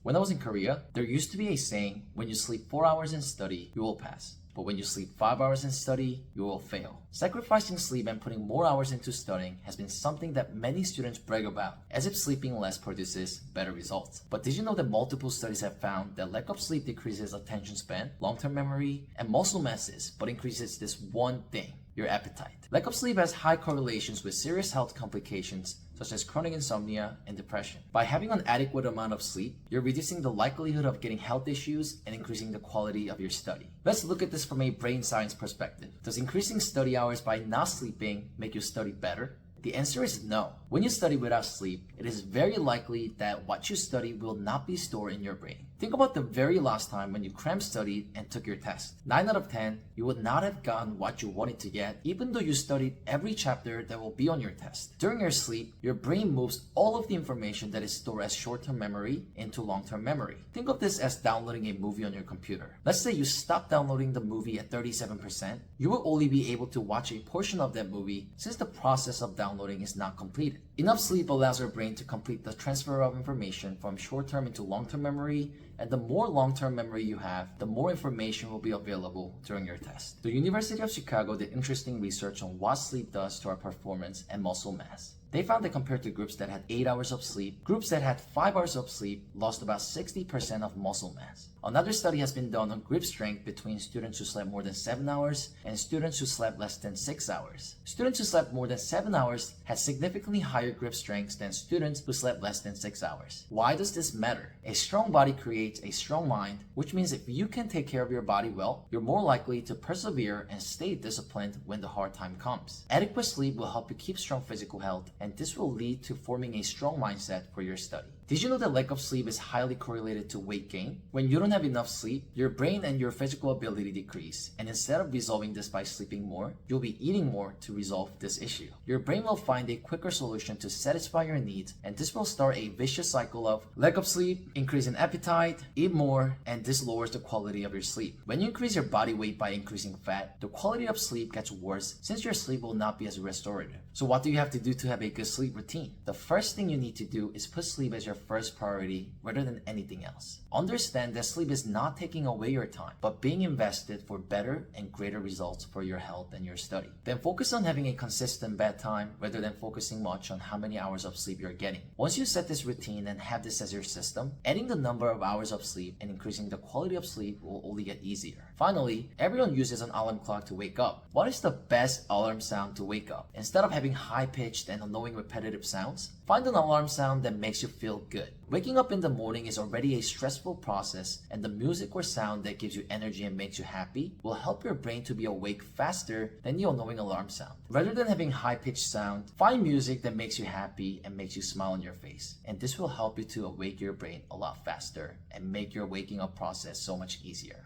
When I was in Korea, there used to be a saying, when you sleep 4 hours and study, you will pass. But when you sleep 5 hours and study, you will fail. Sacrificing sleep and putting more hours into studying has been something that many students brag about, as if sleeping less produces better results. But did you know that multiple studies have found that lack of sleep decreases attention span, long-term memory, and muscle masses, but increases this one thing: your appetite. Lack of sleep has high correlations with serious health complications such as chronic insomnia and depression. By having an adequate amount of sleep, you're reducing the likelihood of getting health issues and increasing the quality of your study. Let's look at this from a brain science perspective. Does increasing study hours by not sleeping make you study better? The answer is no. When you study without sleep, it is very likely that what you study will not be stored in your brain. Think about the very last time when you cram studied and took your test. 9 out of 10, you would not have gotten what you wanted to get, even though you studied every chapter that will be on your test. During your sleep, your brain moves all of the information that is stored as short-term memory into long-term memory. Think of this as downloading a movie on your computer. Let's say you stop downloading the movie at 37%. You will only be able to watch a portion of that movie since the process of downloading is not completed. Enough sleep allows your brain to complete the transfer of information from short-term into long-term memory, and the more long-term memory you have, the more information will be available during your test. The University of Chicago did interesting research on what sleep does to our performance and muscle mass. They found that compared to groups that had 8 hours of sleep, groups that had 5 hours of sleep lost about 60% of muscle mass. Another study has been done on grip strength between students who slept more than 7 hours and students who slept less than 6 hours. Students who slept more than 7 hours had significantly higher grip strengths than students who slept less than 6 hours. Why does this matter? A strong body creates a strong mind, which means if you can take care of your body well, you're more likely to persevere and stay disciplined when the hard time comes. Adequate sleep will help you keep strong physical health, and this will lead to forming a strong mindset for your study. Did you know that lack of sleep is highly correlated to weight gain? When you don't have enough sleep, your brain and your physical ability decrease, and instead of resolving this by sleeping more, you'll be eating more to resolve this issue. Your brain will find a quicker solution to satisfy your needs, and this will start a vicious cycle of lack of sleep, increase in appetite, eat more, and this lowers the quality of your sleep. When you increase your body weight by increasing fat, the quality of sleep gets worse since your sleep will not be as restorative. So what do you have to do to have a good sleep routine? The first thing you need to do is put sleep as your first priority rather than anything else. Understand that sleep is not taking away your time, but being invested for better and greater results for your health and your study. Then focus on having a consistent bedtime rather than focusing much on how many hours of sleep you're getting. Once you set this routine and have this as your system, adding the number of hours of sleep and increasing the quality of sleep will only get easier. Finally, everyone uses an alarm clock to wake up. What is the best alarm sound to wake up? Instead of having high-pitched and annoying repetitive sounds, find an alarm sound that makes you feel good. Waking up in the morning is already a stressful process, and the music or sound that gives you energy and makes you happy will help your brain to be awake faster than the annoying alarm sound. Rather than having high-pitched sound, find music that makes you happy and makes you smile on your face, and this will help you to awake your brain a lot faster and make your waking up process so much easier.